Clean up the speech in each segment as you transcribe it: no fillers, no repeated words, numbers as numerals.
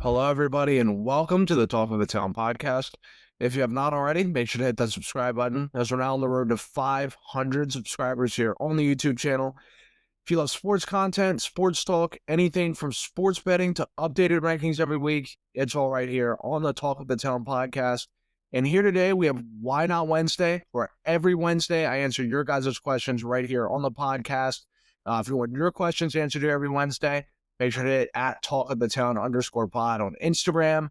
Hello, everybody, and welcome to the Talk of the Town podcast. If you have not already, make sure to hit that subscribe button, as we're now on the road to 500 subscribers here on the YouTube channel. If you love sports content, sports talk, anything from sports betting to updated rankings every week, it's all right here on the Talk of the Town podcast. And here today, we have Why Not Wednesday, where every Wednesday I answer your guys' questions right here on the podcast. If you want your questions answered here every Wednesday, make sure to hit at Talk of the Town _pod on Instagram,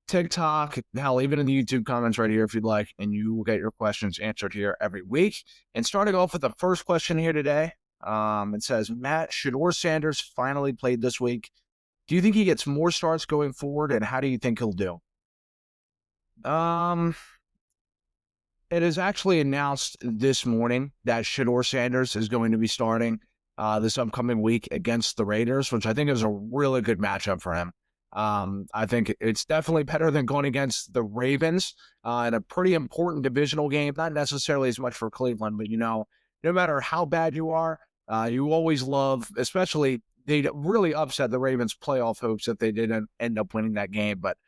TikTok, hell, even in the YouTube comments right here if you'd like, and you will get your questions answered here every week. And starting off with the first question here today, it says, Matt, Shedeur Sanders finally played this week. Do you think he gets more starts going forward, and how do you think he'll do? It is actually announced this morning that Shedeur Sanders is going to be starting this upcoming week against the Raiders, which I think is a really good matchup for him. I think it's definitely better than going against the Ravens in a pretty important divisional game. Not necessarily as much for Cleveland, but, no matter how bad you are, you always love, especially they really upset the Ravens' playoff hopes if they didn't end up winning that game. But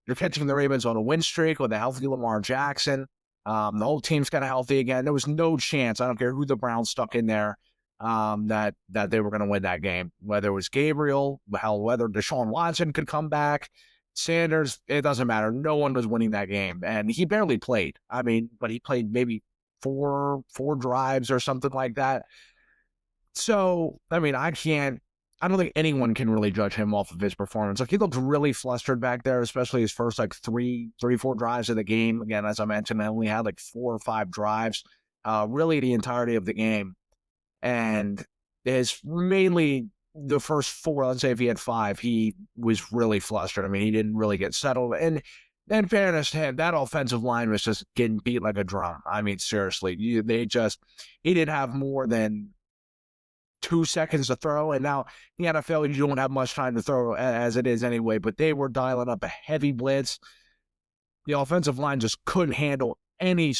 you're catching the Ravens on a win streak with a healthy Lamar Jackson. The whole team's kind of healthy again. There was no chance, I don't care who the Browns stuck in there, that they were going to win that game. Whether it was Gabriel, whether Deshaun Watson could come back, Sanders, it doesn't matter. No one was winning that game. And he barely played. But he played maybe four drives or something like that. So, I don't think anyone can really judge him off of his performance. Like, he looked really flustered back there, especially his first four drives of the game. Again, as I mentioned, I only had 4 or 5 drives, really the entirety of the game. And his mainly the first 4, let's say if he had 5, he was really flustered. He didn't really get settled. And in fairness to him, that offensive line was just getting beat like a drum. Seriously, he didn't have more than 2 seconds to throw. And now in the NFL, you don't have much time to throw as it is anyway, but they were dialing up a heavy blitz. The offensive line just couldn't handle any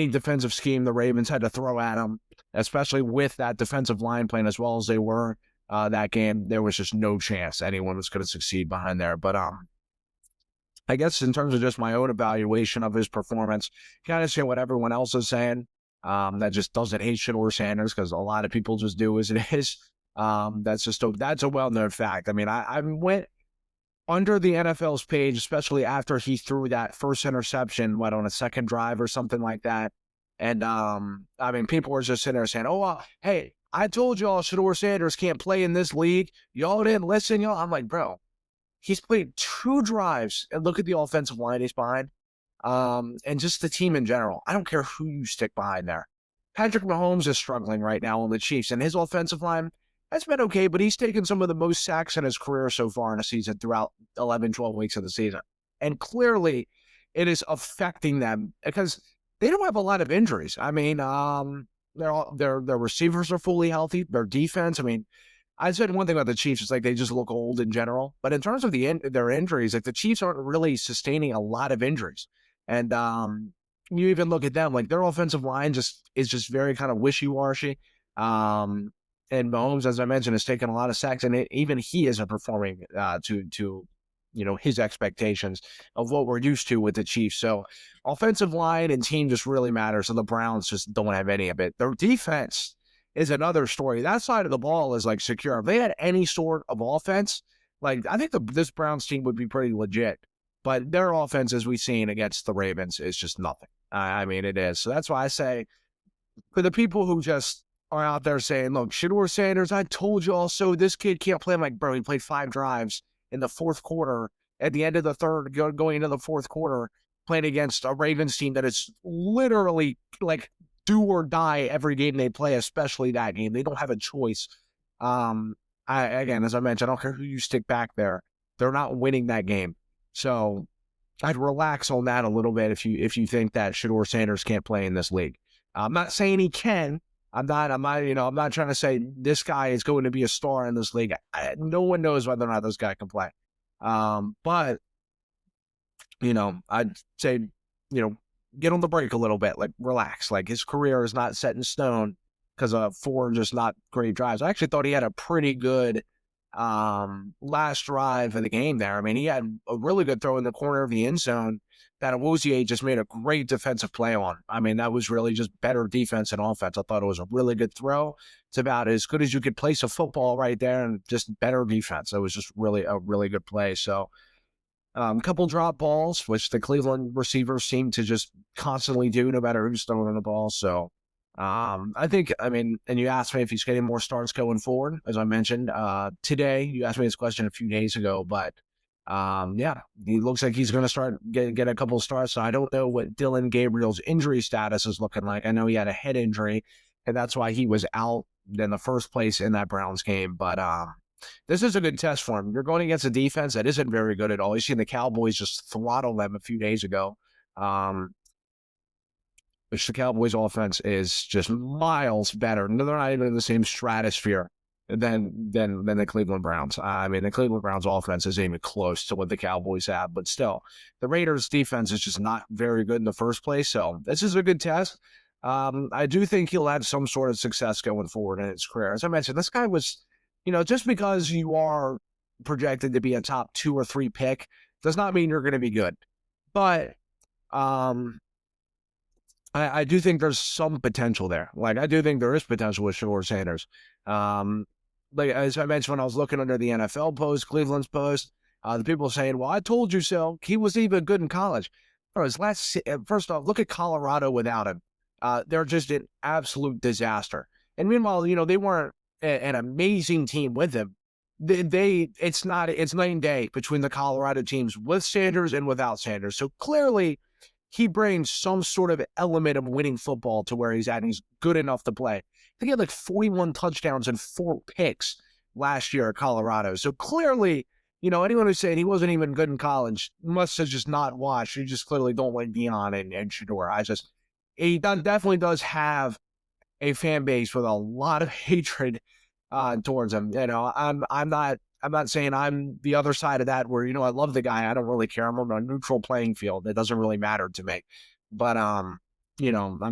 defensive scheme the Ravens had to throw at them, especially with that defensive line playing as well as they were that game. There was just no chance anyone was going to succeed behind there. But I guess in terms of just my own evaluation of his performance, kind of saying what everyone else is saying, that just doesn't hate Shedeur Sanders, because a lot of people just do as it is. That's a well-known fact. I went under the NFL's page, especially after he threw that first interception, on a second drive or something like that. And, people were just sitting there saying, hey, I told y'all Shedeur Sanders can't play in this league. Y'all didn't listen, y'all. I'm like, bro, he's played 2 drives, and look at the offensive line he's behind. And just the team in general. I don't care who you stick behind there. Patrick Mahomes is struggling right now on the Chiefs, and his offensive line has been okay, but he's taken some of the most sacks in his career so far in a season throughout 11, 12 weeks of the season. And clearly it is affecting them because they don't have a lot of injuries. Their receivers are fully healthy. Their defense, I said one thing about the Chiefs is they just look old in general. But in terms of their injuries, the Chiefs aren't really sustaining a lot of injuries. And you even look at them, their offensive line is just very kind of wishy-washy. And Mahomes, as I mentioned, has taken a lot of sacks, and even he isn't performing to his expectations of what we're used to with the Chiefs. So offensive line and team just really matters, and the Browns just don't have any of it. Their defense is another story. That side of the ball is secure. If they had any sort of offense, I think this Browns team would be pretty legit. But their offense, as we've seen against the Ravens, is just nothing. It is. So that's why I say, for the people who just are out there saying, look, Shedeur Sanders, I told you all so, this kid can't play. I'm like, bro, he played 5 drives in the fourth quarter, at the end of the third, going into the fourth quarter, playing against a Ravens team that is literally do or die every game they play, especially that game. They don't have a choice. Again, as I mentioned, I don't care who you stick back there. They're not winning that game. So I'd relax on that a little bit if you think that Shedeur Sanders can't play in this league. I'm not saying he can. I'm not trying to say this guy is going to be a star in this league. No one knows whether or not this guy can play. But I'd say, get on the break a little bit, relax. His career is not set in stone because of 4 just not great drives. I actually thought he had a pretty good last drive of the game there. I mean, he had a really good throw in the corner of the end zone that Awuzie just made a great defensive play on. I mean, that was really just better defense and offense. I thought it was a really good throw. It's about as good as you could place a football right there, and just better defense. It was just really a really good play. So couple drop balls, which the Cleveland receivers seem to just constantly do no matter who's throwing the ball. So I think, I mean, and you asked me if he's getting more starts going forward, as I mentioned today. You asked me this question a few days ago, but yeah, he looks like he's going to start get a couple of starts. So I don't know what Dylan Gabriel's injury status is looking like. I know he had a head injury, and that's why he was out in the first place in that Browns game. But this is a good test for him. You're going against a defense that isn't very good at all. You've seen the Cowboys just throttle them a few days ago. Which the Cowboys offense is just miles better. They're not even in the same stratosphere than the Cleveland Browns. I mean, the Cleveland Browns offense isn't even close to what the Cowboys have, but still, the Raiders defense is just not very good in the first place. So this is a good test. I do think he'll have some sort of success going forward in his career. As I mentioned, this guy was, just because you are projected to be a top 2 or 3 pick does not mean you're going to be good. But I do think there's some potential there. Like, I do think there is potential with Shedeur Sanders. Like, as I mentioned, when I was looking under the NFL post, Cleveland's post, the people saying, well, I told you so. He was even good in college. First off, look at Colorado without him. They're just an absolute disaster. And meanwhile, they weren't an amazing team with him. It's night and day between the Colorado teams with Sanders and without Sanders. So clearly, he brings some sort of element of winning football to where he's at, and he's good enough to play. I think he had like 41 touchdowns and 4 picks last year at Colorado. So clearly, anyone who's saying he wasn't even good in college must have just not watched. You just clearly don't like Deion and Shedeur. He definitely does have a fan base with a lot of hatred towards him. I'm not saying I'm the other side of that where, I love the guy. I don't really care. I'm on a neutral playing field. It doesn't really matter to me. But, I'm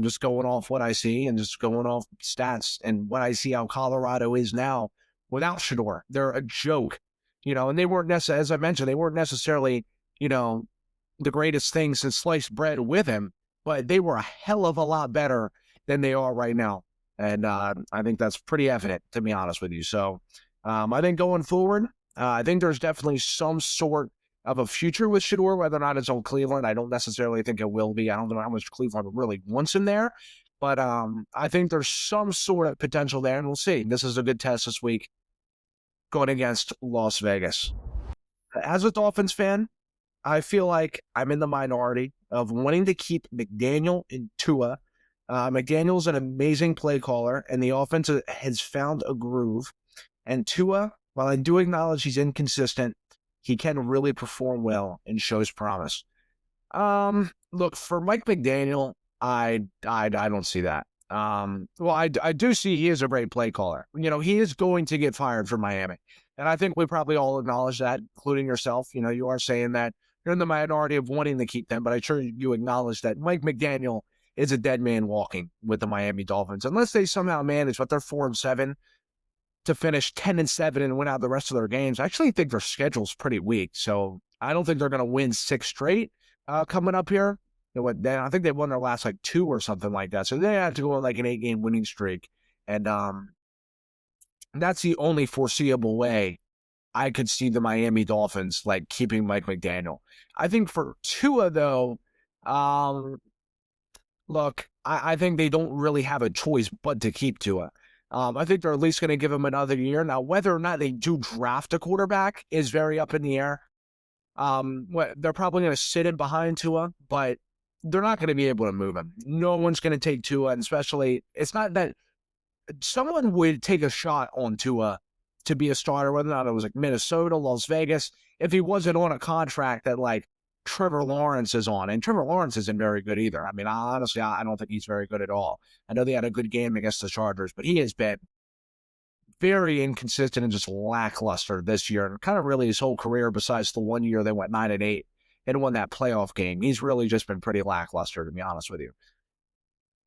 just going off what I see and just going off stats and what I see how Colorado is now without Shedeur. They're a joke, and they weren't necessarily, as I mentioned, they weren't necessarily, the greatest thing since sliced bread with him, but they were a hell of a lot better than they are right now. And I think that's pretty evident, to be honest with you. So, I think going forward, I think there's definitely some sort of a future with Shedeur, whether or not it's on Cleveland. I don't necessarily think it will be. I don't know how much Cleveland really wants him there, but I think there's some sort of potential there, and we'll see. This is a good test this week going against Las Vegas. As a Dolphins fan, I feel like I'm in the minority of wanting to keep McDaniel and Tua. McDaniel's an amazing play caller, and the offense has found a groove. And Tua, while I do acknowledge he's inconsistent, he can really perform well and shows promise. Look, for Mike McDaniel, I don't see that. Well, I do see he is a great play caller. He is going to get fired from Miami. And I think we probably all acknowledge that, including yourself. You are saying that you're in the minority of wanting to keep them, but I'm sure you acknowledge that Mike McDaniel is a dead man walking with the Miami Dolphins. Unless they somehow manage, but they're 4-7, to finish 10-7 and win out the rest of their games. I actually think their schedule's pretty weak, so I don't think they're going to win 6 straight coming up here. I think they won their last 2 or something like that, so they have to go on an 8-game winning streak, and that's the only foreseeable way I could see the Miami Dolphins keeping Mike McDaniel. I think for Tua though, look, I think they don't really have a choice but to keep Tua. I think they're at least going to give him another year. Now, whether or not they do draft a quarterback is very up in the air. They're probably going to sit in behind Tua, but they're not going to be able to move him. No one's going to take Tua, and especially, it's not that someone would take a shot on Tua to be a starter, whether or not it was Minnesota, Las Vegas, if he wasn't on a contract that Trevor Lawrence is on. And Trevor Lawrence isn't very good either. I mean, honestly, I don't think he's very good at all. I know they had a good game against the Chargers, but he has been very inconsistent and just lackluster this year, and kind of really his whole career besides the 1 year they went 9-8 and won that playoff game. He's really just been pretty lackluster, to be honest with you.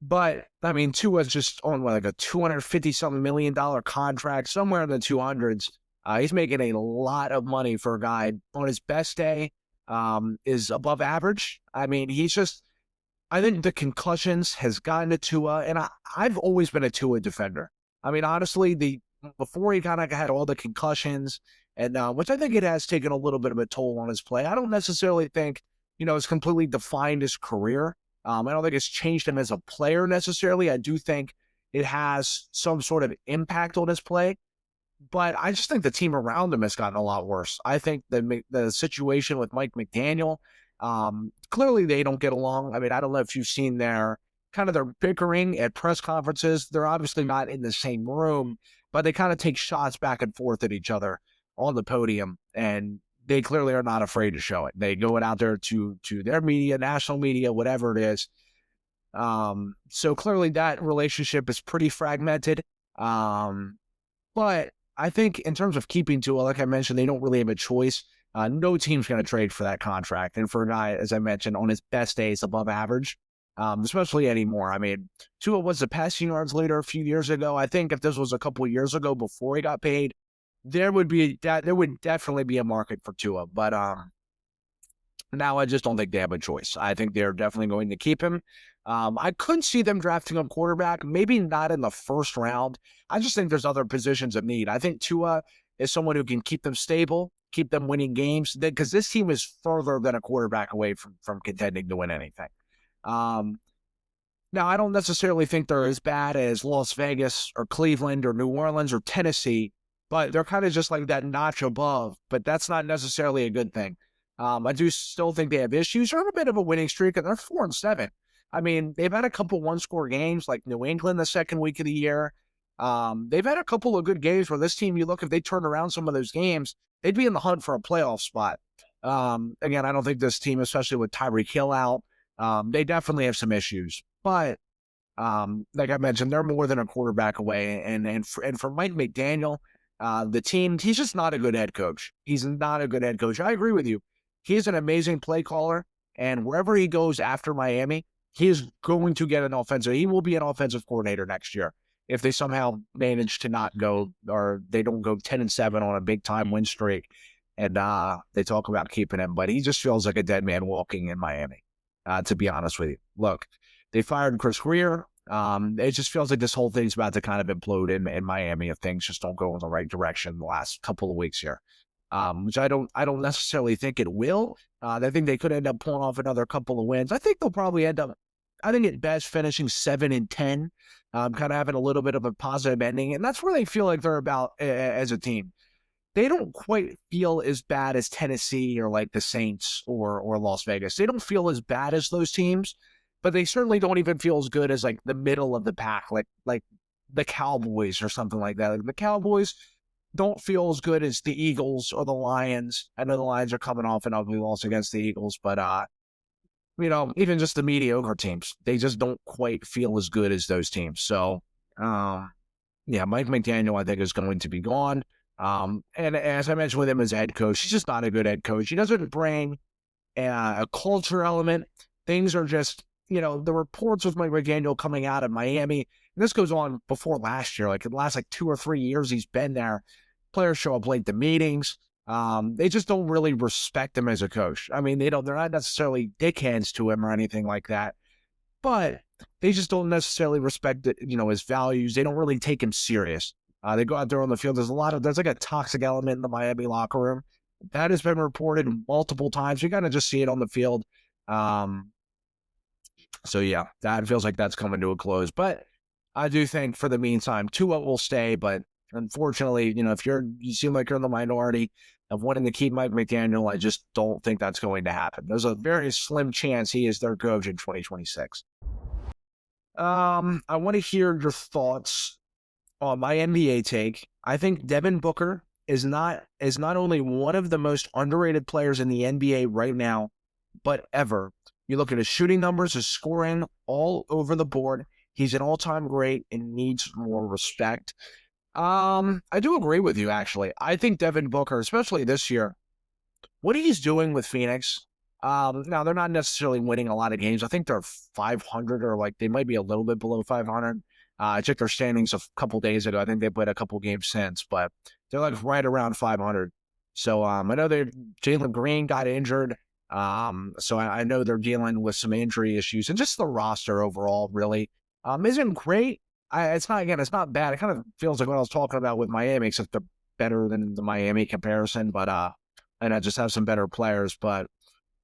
But, I mean, Tua's just on a $250-something million contract, somewhere in the 200s. He's making a lot of money for a guy on his best day, is above average. I mean, I think the concussions has gotten to Tua, and I've always been a Tua defender. I mean, honestly, before he kind of had all the concussions, and which I think it has taken a little bit of a toll on his play. I don't necessarily think, it's completely defined his career. I don't think it's changed him as a player necessarily. I do think it has some sort of impact on his play, but I just think the team around him has gotten a lot worse. I think the situation with Mike McDaniel, clearly they don't get along. I mean, I don't know if you've seen their bickering at press conferences. They're obviously not in the same room, but they kind of take shots back and forth at each other on the podium, and they clearly are not afraid to show it. They go out there to their media, national media, whatever it is. So clearly that relationship is pretty fragmented. But I think in terms of keeping Tua, like I mentioned, they don't really have a choice. No team's going to trade for that contract. And for a guy, as I mentioned, on his best days above average, especially anymore. I mean, Tua was a passing yards leader a few years ago. I think if this was a couple of years ago before he got paid, there would definitely be a market for Tua. But now I just don't think they have a choice. I think they're definitely going to keep him. I couldn't see them drafting a quarterback, maybe not in the first round. I just think there's other positions of need. I think Tua is someone who can keep them stable, keep them winning games, because this team is further than a quarterback away from contending to win anything. Now, I don't necessarily think they're as bad as Las Vegas or Cleveland or New Orleans or Tennessee, but they're kind of just like that notch above, but that's not necessarily a good thing. I do still think they have issues. They're on a bit of a winning streak, and they're 4-7. I mean, they've had a couple one-score games like New England the second week of the year. They've had a couple of good games where this team, you look, if they turned around some of those games, they'd be in the hunt for a playoff spot. Again, I don't think this team, especially with Tyreek Hill out, they definitely have some issues. But like I mentioned, they're more than a quarterback away. And for Mike McDaniel, the team, he's just not a good head coach. He's not a good head coach. I agree with you. He's an amazing play caller, and wherever he goes after Miami, he is going to get an offensive. He will be an offensive coordinator next year if they somehow manage to not go, or they don't go 10-7 on a big time win streak, and they talk about keeping him. But he just feels like a dead man walking in Miami, to be honest with you. Look, they fired Chris Greer. It just feels like this whole thing's about to kind of implode in Miami if things just don't go in the right direction the last couple of weeks here. Which I don't necessarily think it will. I think they could end up pulling off another couple of wins. I think they'll probably end up, I think at best, finishing 7-10, kind of having a little bit of a positive ending. And that's where they feel like they're about as a team. They don't quite feel as bad as Tennessee or like the Saints or Las Vegas. They don't feel as bad as those teams, but they certainly don't even feel as good as like the middle of the pack, like the Cowboys or something like that. Like the Cowboys don't feel as good as the Eagles or the Lions. I know the Lions are coming off an ugly loss against the Eagles, but even just the mediocre teams, they just don't quite feel as good as those teams. So, Mike McDaniel, I think, is going to be gone. And as I mentioned with him as a head coach, he's just not a good head coach. He doesn't bring a culture element. Things are just, the reports with Mike McDaniel coming out of Miami, and this goes on before last year, like in the last 2 or 3 years he's been there. Players show up late to meetings. They just don't really respect him as a coach. I mean, they're not necessarily dickheads to him or anything like that, but they just don't necessarily respect his values. They don't really take him serious. They go out there on the field. There's like a toxic element in the Miami locker room. That has been reported multiple times. You kind of just see it on the field. So yeah, that feels like that's coming to a close. But I do think for the meantime, Tua will stay. But unfortunately, if you seem like you're in the minority of wanting to keep Mike McDaniel, I just don't think that's going to happen. There's a very slim chance he is their coach in 2026. I want to hear your thoughts on my NBA take. I think Devin Booker is not only one of the most underrated players in the NBA right now, but ever. You look at his shooting numbers, his scoring, all over the board. He's an all-time great and needs more respect. I do agree with you, actually. I think Devin Booker, especially this year, what he's doing with Phoenix, now they're not necessarily winning a lot of games. I think they're 500 or they might be a little bit below 500. I checked their standings a couple days ago. I think they played a couple games since, but they're like right around 500. So I know Jalen Green got injured. So I know they're dealing with some injury issues, and just the roster overall really isn't great. It's not bad. It kind of feels like what I was talking about with Miami, except they're better than the Miami comparison. But and I just have some better players, but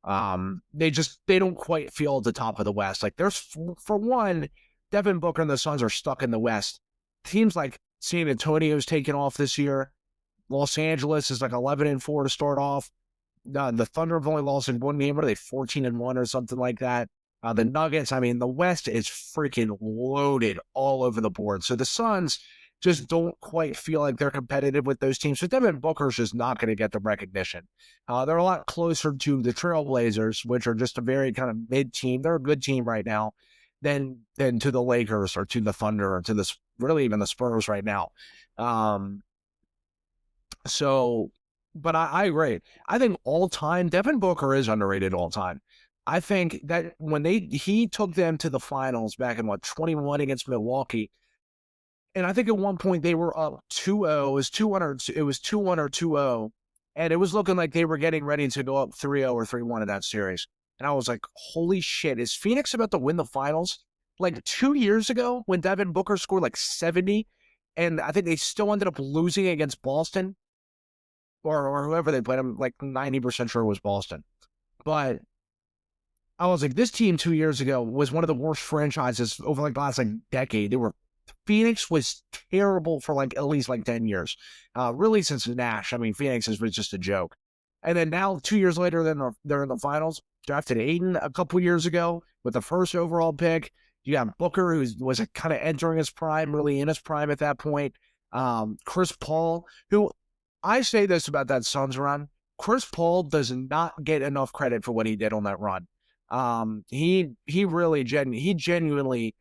they don't quite feel at the top of the West. Like there's for one, Devin Booker and the Suns are stuck in the West. Teams like San Antonio's taken off this year. Los Angeles is like 11-4 to start off. The Thunder have only lost in one game. What are they, 14-1 or something like that? The Nuggets, I mean, the West is freaking loaded all over the board. So the Suns just don't quite feel like they're competitive with those teams. So Devin Booker's just not going to get the recognition. They're a lot closer to the Trailblazers, which are just a very kind of mid team. They're a good team right now than to the Lakers or to the Thunder or to the really even the Spurs right now. But I agree. I think all time, Devin Booker is underrated all time. I think that when he took them to the finals back in 21 against Milwaukee, and I think at one point they were up 2-0. It was 2-1 or 2-0, and it was looking like they were getting ready to go up 3-0 or 3-1 in that series. And I was like, holy shit, is Phoenix about to win the finals? Like 2 years ago when Devin Booker scored like 70, and I think they still ended up losing against Boston or whoever they played. I'm like 90% sure it was Boston. But I was like, this team 2 years ago was one of the worst franchises over like the last decade. Phoenix was terrible for at least 10 years. Really since Nash. I mean, Phoenix was just a joke. And then now 2 years later, they're in the finals. Drafted Aiden a couple years ago with the first overall pick. You got Booker, who was kind of entering his prime, really in his prime at that point. Chris Paul, who I say this about that Suns run. Chris Paul does not get enough credit for what he did on that run. He genuinely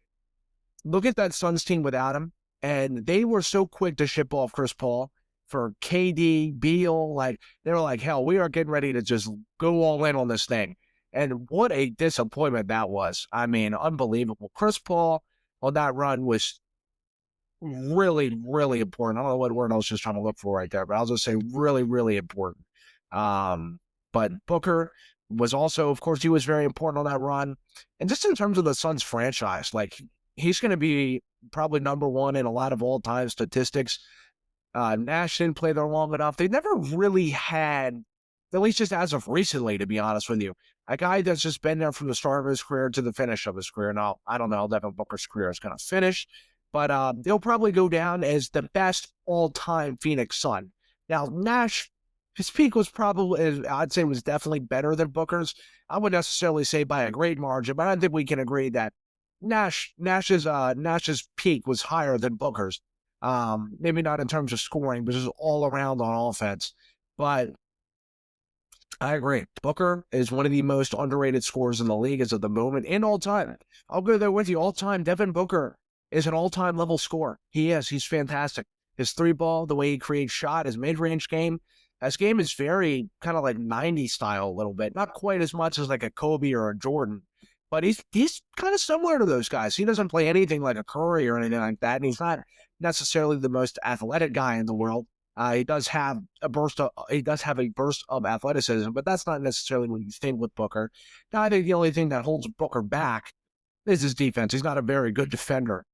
look at that Suns team without him, and they were so quick to ship off Chris Paul for KD, Beal. They were like, hell, we are getting ready to just go all in on this thing. And what a disappointment that was. I mean, unbelievable. Chris Paul on that run was really, really important. I don't know what word I was just trying to look for right there, but I'll just say really, really important. But Booker was also, of course, he was very important on that run. And just in terms of the Suns franchise, he's going to be probably number one in a lot of all-time statistics. Nash didn't play there long enough. They never really had, at least just as of recently, to be honest with you, a guy that's just been there from the start of his career to the finish of his career. Now, I don't know how Devin Booker's career is going to finish, but they'll probably go down as the best all-time Phoenix Sun. Now, Nash, his peak was probably, I'd say, was definitely better than Booker's. I wouldn't necessarily say by a great margin, but I think we can agree that Nash's peak was higher than Booker's. Maybe not in terms of scoring, but just all around on offense. But I agree. Booker is one of the most underrated scorers in the league as of the moment and all time. I'll go there with you all time. Devin Booker is an all-time level scorer. He is. He's fantastic. His three ball, the way he creates shot, his mid-range game. His game is very kind of 90s style a little bit. Not quite as much as a Kobe or a Jordan. But he's kind of similar to those guys. He doesn't play anything like a Curry or anything like that, and he's not necessarily the most athletic guy in the world. He does have a burst of athleticism, but that's not necessarily what you think with Booker. Now, I think the only thing that holds Booker back is his defense. He's not a very good defender.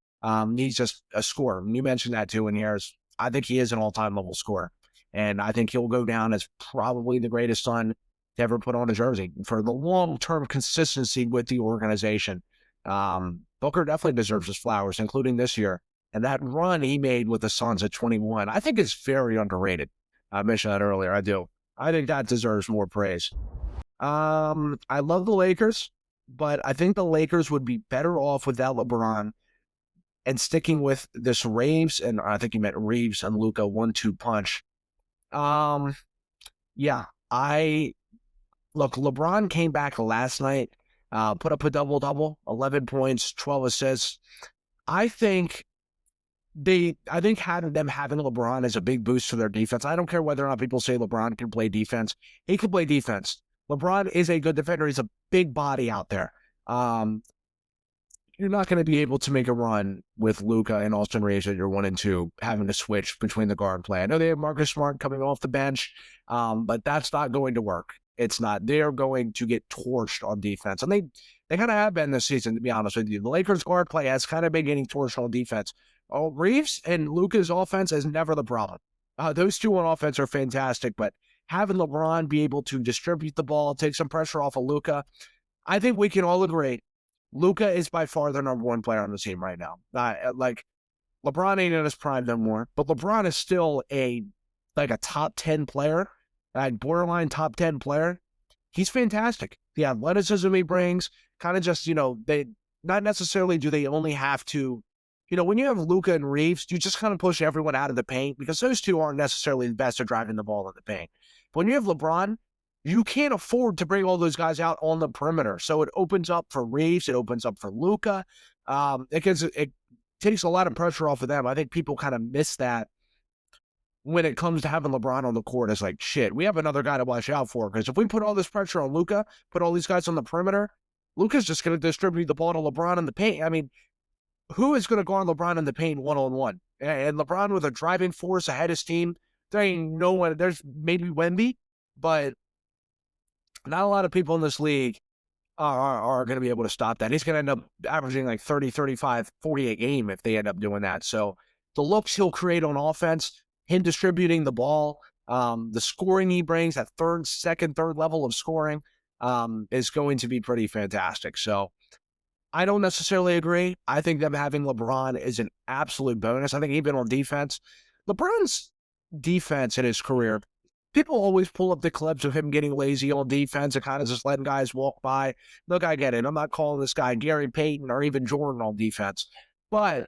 He's just a scorer. You mentioned that too in here. I think he is an all-time level scorer, and I think he'll go down as probably the greatest Sun to ever put on a jersey for the long-term consistency with the organization. Booker definitely deserves his flowers, including this year. And that run he made with the Suns at 21, I think is very underrated. I mentioned that earlier. I do. I think that deserves more praise. I love the Lakers, but I think the Lakers would be better off without LeBron and sticking with this Reeves, and I think you meant Reeves and Luka 1-2 punch. Yeah, Look, LeBron came back last night, put up a double-double, 11 points, 12 assists. I think having LeBron is a big boost for their defense. I don't care whether or not people say LeBron can play defense. He can play defense. LeBron is a good defender. He's a big body out there. you're not going to be able to make a run with Luka and Austin Reeves at your 1 and 2, having to switch between the guard play. I know they have Marcus Smart coming off the bench, but that's not going to work. It's not. They're going to get torched on defense. And they kind of have been this season, to be honest with you. The Lakers guard play has kind of been getting torched on defense. Oh, Reeves and Luka's offense is never the problem. Those two on offense are fantastic, but having LeBron be able to distribute the ball, take some pressure off of Luka, I think we can all agree Luka is by far the number one player on the team right now. Like, LeBron ain't in his prime no more, but LeBron is still a top 10 player, borderline top 10 player. He's fantastic. The athleticism he brings, kind of just, they not necessarily do they only have to, when you have Luka and Reeves, you just kind of push everyone out of the paint because those two aren't necessarily the best at driving the ball in the paint. But when you have LeBron, you can't afford to bring all those guys out on the perimeter. So it opens up for Reeves. It opens up for Luka. It takes a lot of pressure off of them. I think people kind of miss that when it comes to having LeBron on the court. It's like, shit, we have another guy to watch out for. Because if we put all this pressure on Luka, put all these guys on the perimeter, Luka's just going to distribute the ball to LeBron in the paint. I mean, who is going to guard LeBron in the paint one-on-one? And LeBron with a driving force ahead of his team, there ain't no one. There's maybe Wemby, but not a lot of people in this league are going to be able to stop that. He's going to end up averaging like 30, 35, 40 a game if they end up doing that. So the looks he'll create on offense, him distributing the ball, the scoring he brings, that second, third level of scoring is going to be pretty fantastic. So I don't necessarily agree. I think them having LeBron is an absolute bonus. I think even on defense, LeBron's defense in his career, people always pull up the clips of him getting lazy on defense and kind of just letting guys walk by. Look, I get it. I'm not calling this guy Gary Payton or even Jordan on defense. But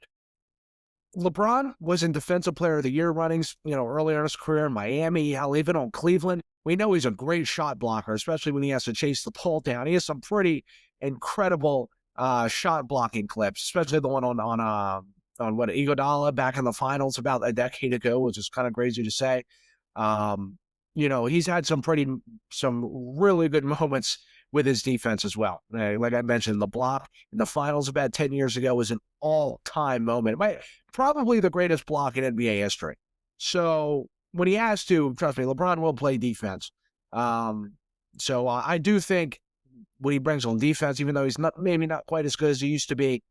LeBron was in Defensive Player of the Year runnings, earlier in his career in Miami, hell, even on Cleveland. We know he's a great shot blocker, especially when he has to chase the ball down. He has some pretty incredible shot blocking clips, especially the one on what Iguodala back in the finals about a decade ago, which is kind of crazy to say. He's had some really good moments with his defense as well. Like I mentioned, the block in the finals about 10 years ago was an all-time moment. Probably the greatest block in NBA history. So when he has to, trust me, LeBron will play defense. So I do think what he brings on defense, even though he's maybe not quite as good as he used to be,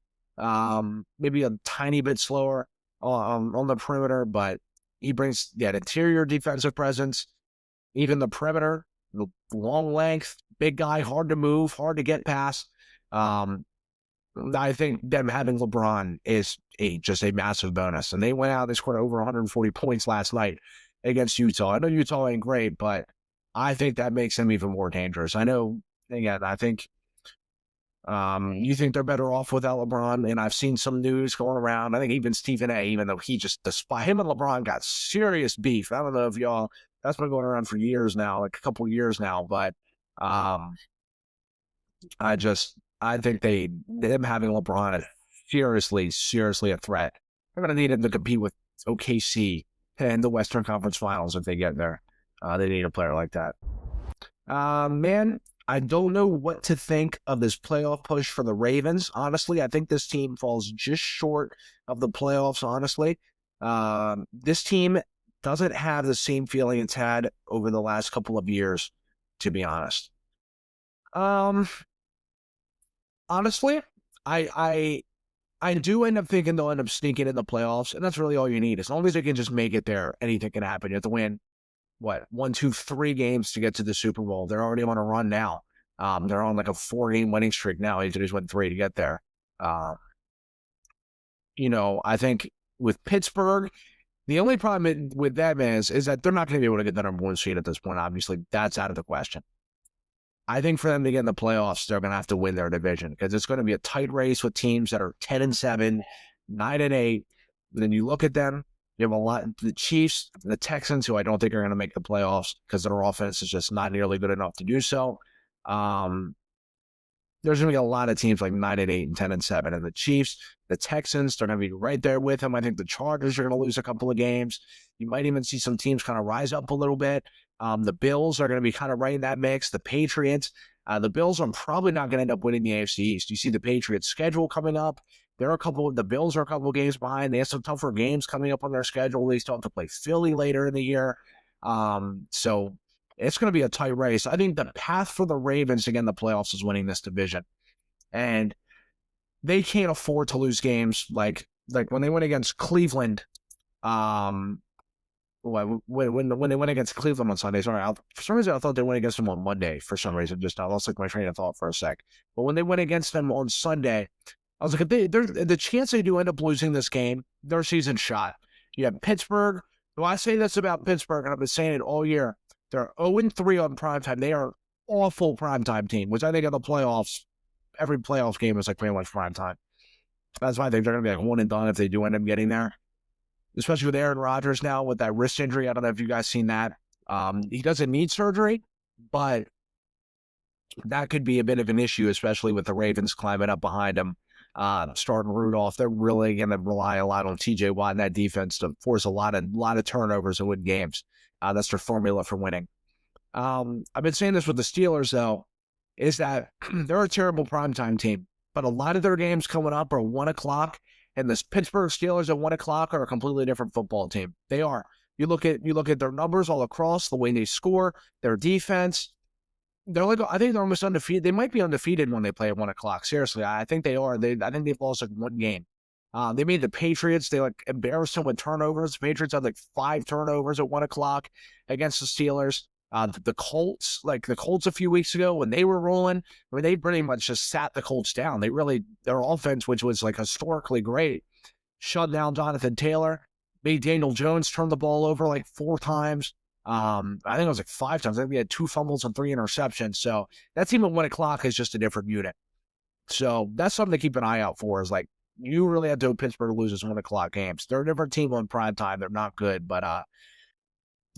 maybe a tiny bit slower on the perimeter, but he brings that interior defensive presence. Even the perimeter, the long length, big guy, hard to move, hard to get past. I think them having LeBron is just a massive bonus. And they went out, they scored over 140 points last night against Utah. I know Utah ain't great, but I think that makes them even more dangerous. I know, again, I think you think they're better off without LeBron, and I've seen some news going around. I think even Stephen A., even though he just, him and LeBron got serious beef. I don't know if y'all, that's been going around for years now, like a couple of years now, but I think them having LeBron is seriously a threat. They're going to need him to compete with OKC in the Western Conference Finals if they get there. They need a player like that. Man, I don't know what to think of this playoff push for the Ravens. Honestly, I think this team falls just short of the playoffs, honestly. This team doesn't have the same feeling it's had over the last couple of years, to be honest. Honestly, I do end up thinking they'll end up sneaking in the playoffs, and that's really all you need. As long as they can just make it there, anything can happen. You have to win, 1, 2, 3 games to get to the Super Bowl. They're already on a run now. They're on like a 4-game winning streak now. They just went 3 to get there. I think with Pittsburgh, the only problem with them is that they're not going to be able to get the number 1 seed at this point. Obviously, that's out of the question. I think for them to get in the playoffs, they're going to have to win their division because it's going to be a tight race with teams that are 10-7, 9-8. Then you look at them, you have a lot, the Chiefs, the Texans, who I don't think are going to make the playoffs because their offense is just not nearly good enough to do so. There's going to be a lot of teams like 9-8 and 10-7, and the Chiefs, the Texans, they're going to be right there with them. I think the Chargers are going to lose a couple of games. You might even see some teams kind of rise up a little bit. The Bills are going to be kind of right in that mix. The Patriots, the Bills are probably not going to end up winning the AFC East. You see the Patriots schedule coming up. The Bills are a couple of games behind. They have some tougher games coming up on their schedule. They still have to play Philly later in the year. So it's going to be a tight race. I think the path for the Ravens to get in the playoffs is winning this division. And they can't afford to lose games like when they went against Cleveland. When they went against Cleveland on Sunday, sorry, for some reason I thought they went against them on Monday. For some reason, just I lost my train of thought for a sec. But when they went against them on Sunday, I was like, the chance they do end up losing this game, their season's shot. You have Pittsburgh. Well, I say this about Pittsburgh, and I've been saying it all year. They're 0-3 on primetime. They are awful primetime team, which I think in the playoffs, every playoff game is like pretty much primetime. That's why I think they're going to be like one and done if they do end up getting there. Especially with Aaron Rodgers now with that wrist injury. I don't know if you guys seen that. He doesn't need surgery, but that could be a bit of an issue, especially with the Ravens climbing up behind him, starting Rudolph. They're really going to rely a lot on TJ Watt and that defense to force a lot of turnovers and win games. That's their formula for winning. I've been saying this with the Steelers, though, is that they're a terrible primetime team, but a lot of their games coming up are 1 o'clock. And the Pittsburgh Steelers at 1 o'clock are a completely different football team. They are. You look at their numbers all across, the way they score, their defense. I think they're almost undefeated. They might be undefeated when they play at 1 o'clock. Seriously, I think they are. I think they've lost like one game. They made the Patriots. They embarrassed them with turnovers. The Patriots had 5 turnovers at 1 o'clock against the Steelers. The Colts a few weeks ago when they were rolling, they pretty much just sat the Colts down. Their offense, which was historically great, shut down Jonathan Taylor, made Daniel Jones turn the ball over 4 times. I think it was 5 times. I think we had 2 fumbles and 3 interceptions. So that team at 1 o'clock is just a different unit. So that's something to keep an eye out for. Is you really have to hope Pittsburgh loses 1 o'clock games. They're a different team on prime time. They're not good, but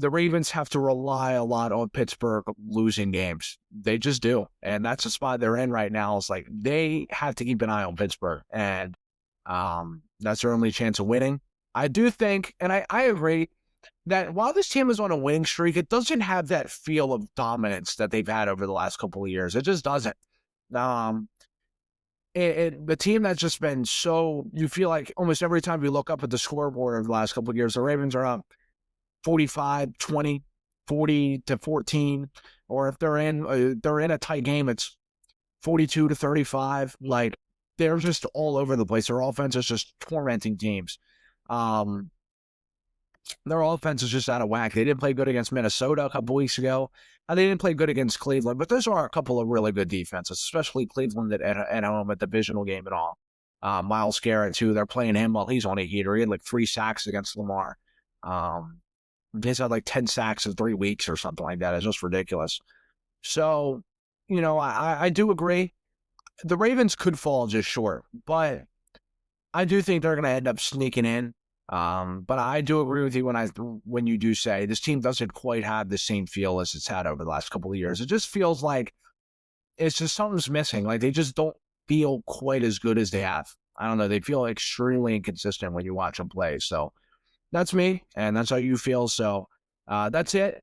the Ravens have to rely a lot on Pittsburgh losing games. They just do. And that's the spot they're in right now. It's they have to keep an eye on Pittsburgh. And that's their only chance of winning. I do think, and I agree, that while this team is on a winning streak, it doesn't have that feel of dominance that they've had over the last couple of years. It just doesn't. The team that's just been you feel like almost every time you look up at the scoreboard over the last couple of years, the Ravens are up 45-20, 40-14, or if they're in a tight game, it's 42-35. They're just all over the place. Their offense is just tormenting teams. Their offense is just out of whack. They didn't play good against Minnesota a couple weeks ago. They didn't play good against Cleveland, but those are a couple of really good defenses, especially Cleveland at home at the divisional game and all. Myles Garrett, too, they're playing him while he's on a heater. He had 3 sacks against Lamar. He's had 10 sacks in 3 weeks or something like that. It's just ridiculous. So, I do agree. The Ravens could fall just short, but I do think they're going to end up sneaking in. But I do agree with you when you do say this team doesn't quite have the same feel as it's had over the last couple of years. It just feels like it's just something's missing. They just don't feel quite as good as they have. I don't know. They feel extremely inconsistent when you watch them play. So that's me, and that's how you feel. So that's it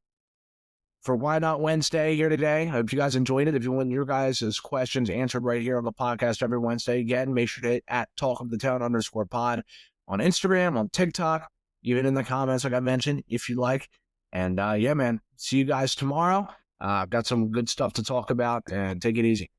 for Why Not Wednesday here today. I hope you guys enjoyed it. If you want your guys' questions answered right here on the podcast every Wednesday, again, make sure to hit @talkofthetown_pod on Instagram, on TikTok, even in the comments like I mentioned, if you like. And yeah, man, see you guys tomorrow. I've got some good stuff to talk about, and take it easy.